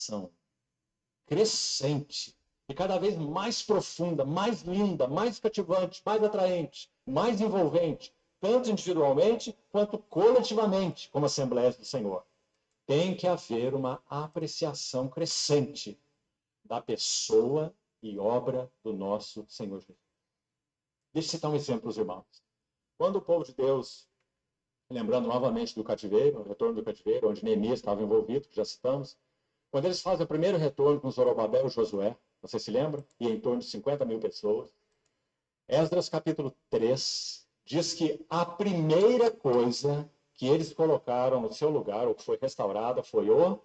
São crescente e cada vez mais profunda, mais linda, mais cativante, mais atraente, mais envolvente, tanto individualmente quanto coletivamente, como Assembleias do Senhor. Tem que haver uma apreciação crescente da pessoa e obra do nosso Senhor Jesus. Deixa eu citar um exemplo para os irmãos. Quando o povo de Deus, lembrando novamente do cativeiro, o retorno do cativeiro, onde Neemias estava envolvido, que já citamos, quando eles fazem o primeiro retorno com Zorobabel e Josué, você se lembra? E em torno de 50 mil pessoas. Esdras capítulo 3 diz que a primeira coisa que eles colocaram no seu lugar, ou que foi restaurada, foi o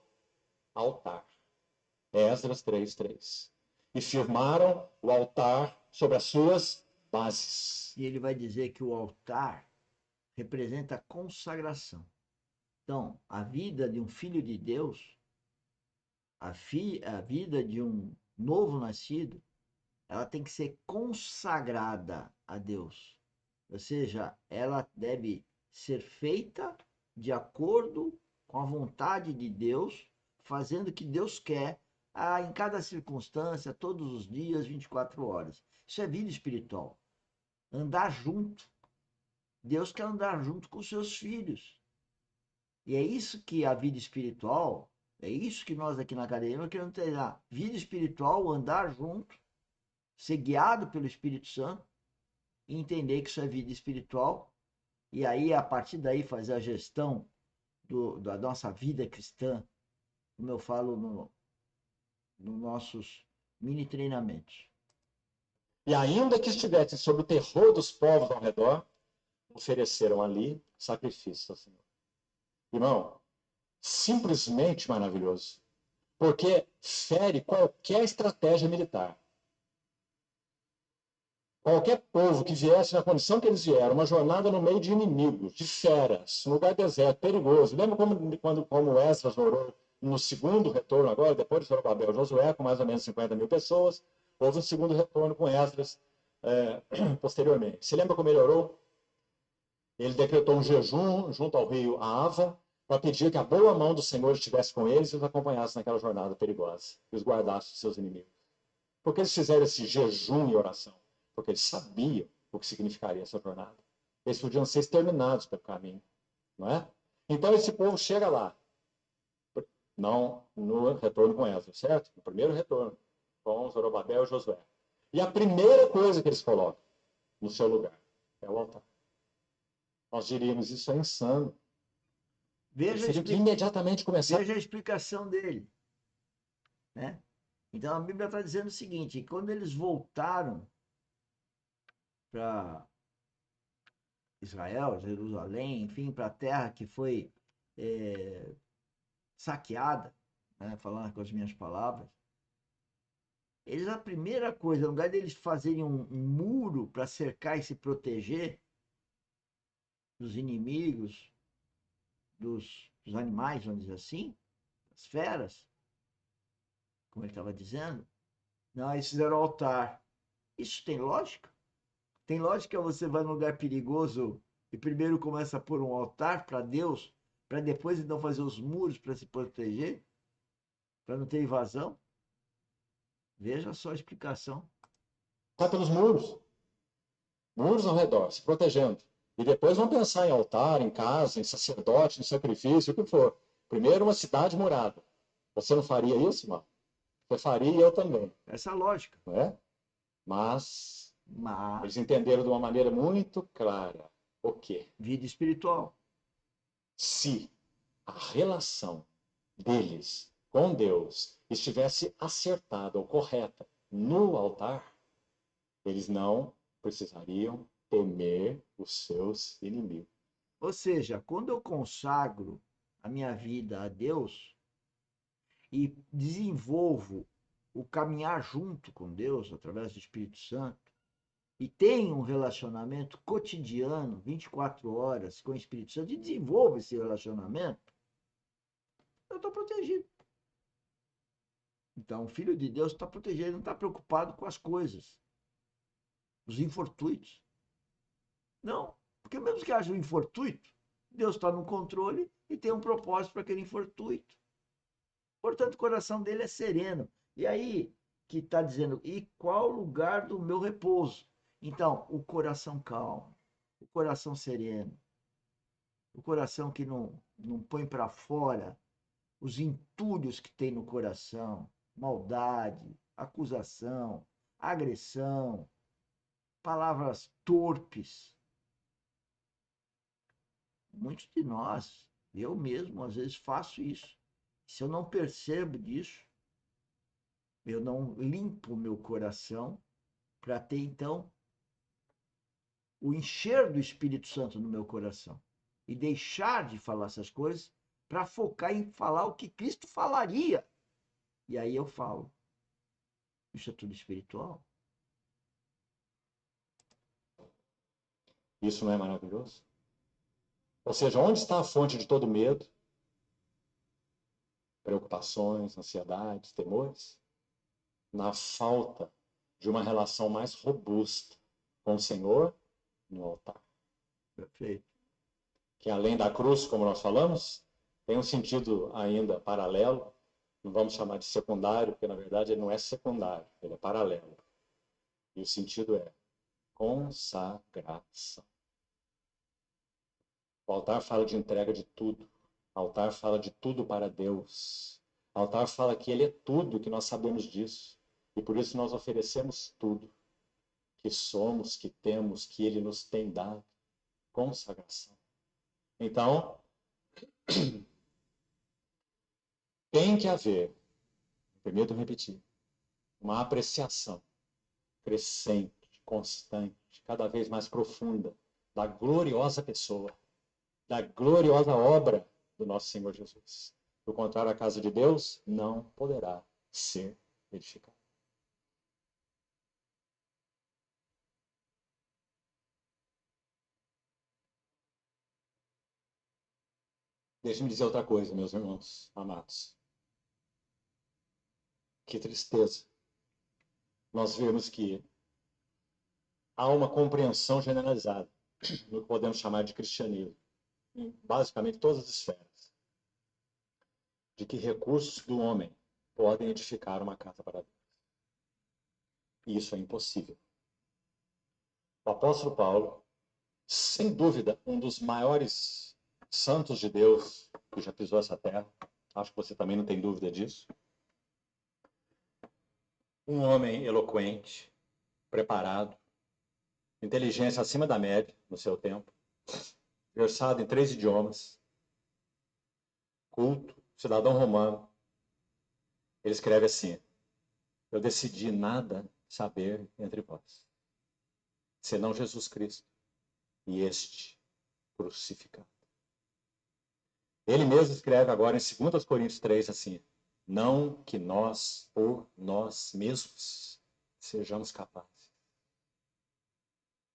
altar. Esdras 3:3. E firmaram o altar sobre as suas bases. E ele vai dizer que o altar representa a consagração. Então, a vida de um filho de Deus, a vida de um novo nascido, ela tem que ser consagrada a Deus. Ou seja, ela deve ser feita de acordo com a vontade de Deus, fazendo o que Deus quer em cada circunstância, todos os dias, 24 horas. Isso é vida espiritual. Andar junto. Deus quer andar junto com os seus filhos. E é isso que a vida espiritual, é isso que nós aqui na academia queremos treinar. Vida espiritual, andar junto, ser guiado pelo Espírito Santo e entender que isso é vida espiritual. E aí, a partir daí, fazer a gestão da nossa vida cristã, como eu falo nos nossos mini treinamentos. E ainda que estivessem sob o terror dos povos ao redor, ofereceram ali sacrifício ao Senhor. Irmão, simplesmente maravilhoso. Porque fere qualquer estratégia militar. Qualquer povo que viesse na condição que eles vieram, uma jornada no meio de inimigos, de feras, um lugar deserto, perigoso. Lembra como Esdras orou no segundo retorno agora, depois de Zorobabel e Josué, com mais ou menos 50 mil pessoas, houve um segundo retorno com Esdras posteriormente. Você lembra como ele orou? Ele decretou um jejum junto ao rio Ava, para pedir que a boa mão do Senhor estivesse com eles e os acompanhasse naquela jornada perigosa, e os guardasse dos seus inimigos. Por que eles fizeram esse jejum e oração? Porque eles sabiam o que significaria essa jornada. Eles podiam ser exterminados pelo caminho, não é? Então esse povo chega lá, não no retorno com Esdras, certo? No primeiro retorno, com Zorobabel e Josué. E a primeira coisa que eles colocam no seu lugar é o altar. Nós diríamos, isso é insano. Eles teriam que imediatamente começar. Veja a explicação dele. Né? Então a Bíblia está dizendo o seguinte: quando eles voltaram para Israel, Jerusalém, enfim, para a terra que foi saqueada, né, falando com as minhas palavras, eles, a primeira coisa, no lugar deles fazerem um muro para cercar e se proteger dos inimigos, dos animais, vamos dizer assim, das feras, como ele estava dizendo, não, eles fizeram altar. Isso tem lógica? Tem lógica você vai num lugar perigoso e primeiro começa a pôr um altar para Deus, para depois então fazer os muros para se proteger, para não ter invasão? Veja só a explicação. Está pelos muros. Muros ao redor, se protegendo. E depois vão pensar em altar, em casa, em sacerdote, em sacrifício, o que for. Primeiro, uma cidade murada. Você não faria isso, irmão? Você faria e eu também. Essa é a lógica. Não é? Mas eles Mas, entenderam de uma maneira muito clara o quê? vida espiritual. Se a relação deles com Deus estivesse acertada ou correta no altar, eles não precisariam temer os seus inimigos. Ou seja, quando eu consagro a minha vida a Deus e desenvolvo o caminhar junto com Deus através do Espírito Santo e tenho um relacionamento cotidiano, 24 horas com o Espírito Santo e desenvolvo esse relacionamento, eu estou protegido. Então, o Filho de Deus está protegido, não está preocupado com as coisas, os infortuitos. Não, porque mesmo que haja um infortuito, Deus está no controle e tem um propósito para aquele infortuito. Portanto, o coração dele é sereno. E aí que está dizendo, e qual o lugar do meu repouso? Então, o coração calmo, o coração sereno, o coração que não põe para fora os entulhos que tem no coração, maldade, acusação, agressão, palavras torpes. Muitos de nós, eu mesmo, às vezes faço isso. Se eu não percebo disso, eu não limpo o meu coração para ter então o encher do Espírito Santo no meu coração e deixar de falar essas coisas para focar em falar o que Cristo falaria. E aí eu falo, isso é tudo espiritual. Isso não é maravilhoso? Ou seja, onde está a fonte de todo medo, preocupações, ansiedades, temores? Na falta de uma relação mais robusta com o Senhor no altar. Perfeito. Que além da cruz, como nós falamos, tem um sentido ainda paralelo, não vamos chamar de secundário, porque na verdade ele não é secundário, ele é paralelo. E o sentido é consagração. O altar fala de entrega de tudo. O altar fala de tudo para Deus. O altar fala que Ele é tudo, que nós sabemos disso. E por isso nós oferecemos tudo que somos, que temos, que Ele nos tem dado. Consagração. Então, tem que haver, permito repetir, uma apreciação crescente, constante, cada vez mais profunda da gloriosa pessoa, da gloriosa obra do nosso Senhor Jesus. Do contrário, a casa de Deus não poderá ser edificada. Deixe-me dizer outra coisa, meus irmãos amados. Que tristeza nós vemos que há uma compreensão generalizada no que podemos chamar de cristianismo, em basicamente todas as esferas, de que recursos do homem podem edificar uma casa para Deus. E isso é impossível. O apóstolo Paulo, sem dúvida, um dos maiores santos de Deus que já pisou essa terra, acho que você também não tem dúvida disso. Um homem eloquente, preparado, inteligência acima da média no seu tempo, versado em 3 idiomas, culto, cidadão romano. Ele escreve assim: eu decidi nada saber entre vós, senão Jesus Cristo e este crucificado. Ele mesmo escreve agora em 2 Coríntios 3 assim: não que nós, por nós mesmos, sejamos capazes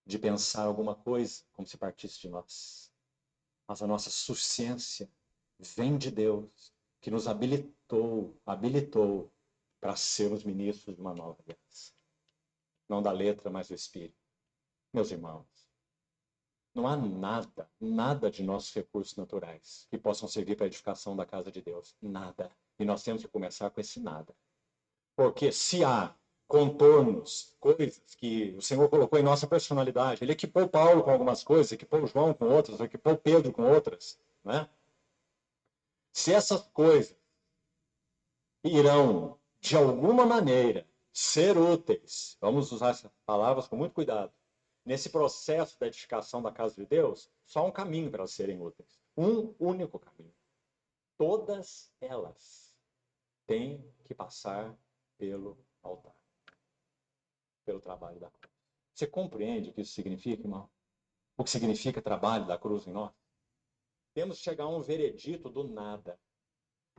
de pensar alguma coisa como se partisse de nós. Mas a nossa suficiência vem de Deus, que nos habilitou para sermos ministros de uma nova aliança. Não da letra, mas do Espírito. Meus irmãos, não há nada de nossos recursos naturais que possam servir para a edificação da casa de Deus. Nada. E nós temos que começar com esse nada. Porque se há contornos, coisas que o Senhor colocou em nossa personalidade, Ele equipou Paulo com algumas coisas, equipou João com outras, equipou Pedro com outras, né? Se essas coisas irão, de alguma maneira, ser úteis, vamos usar essas palavras com muito cuidado, nesse processo da edificação da casa de Deus, só um caminho para elas serem úteis. Um único caminho. Todas elas têm que passar pelo altar, pelo trabalho da cruz. Você compreende o que isso significa, irmão? O que significa trabalho da cruz em nós? Temos que chegar a um veredito do nada.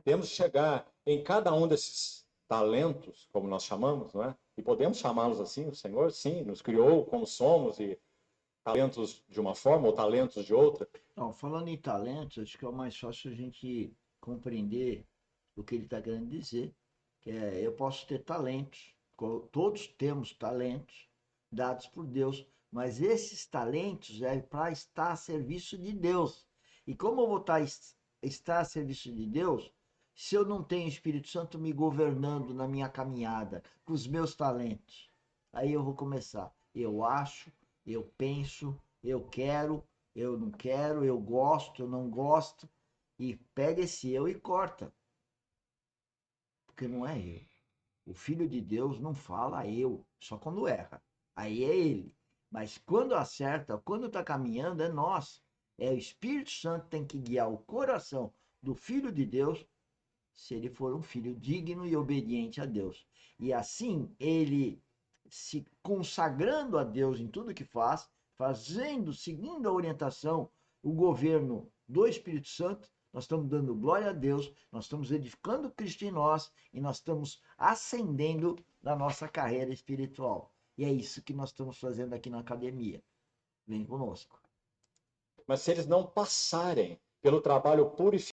Temos que chegar em cada um desses talentos, como nós chamamos, não é? E podemos chamá-los assim, o Senhor, sim, nos criou como somos, e talentos de uma forma ou talentos de outra. Não, falando em talentos, acho que é o mais fácil a gente compreender o que ele está querendo dizer. Que é, eu posso ter talentos, todos temos talentos dados por Deus, mas esses talentos é para estar a serviço de Deus. E como eu vou estar a serviço de Deus, se eu não tenho o Espírito Santo me governando na minha caminhada, com os meus talentos? Aí eu vou começar. Eu acho, eu penso, eu quero, eu não quero, eu gosto, eu não gosto. E pega esse eu e corta. Porque não é eu. O Filho de Deus não fala eu, só quando erra. Aí é ele. Mas quando acerta, quando está caminhando, é nós. É o Espírito Santo que tem que guiar o coração do Filho de Deus, se ele for um filho digno e obediente a Deus. E assim, ele se consagrando a Deus em tudo que faz, fazendo, seguindo a orientação, o governo do Espírito Santo, nós estamos dando glória a Deus, nós estamos edificando Cristo em nós e nós estamos ascendendo na nossa carreira espiritual. E é isso que nós estamos fazendo aqui na academia. Vem conosco. Mas se eles não passarem pelo trabalho purificador,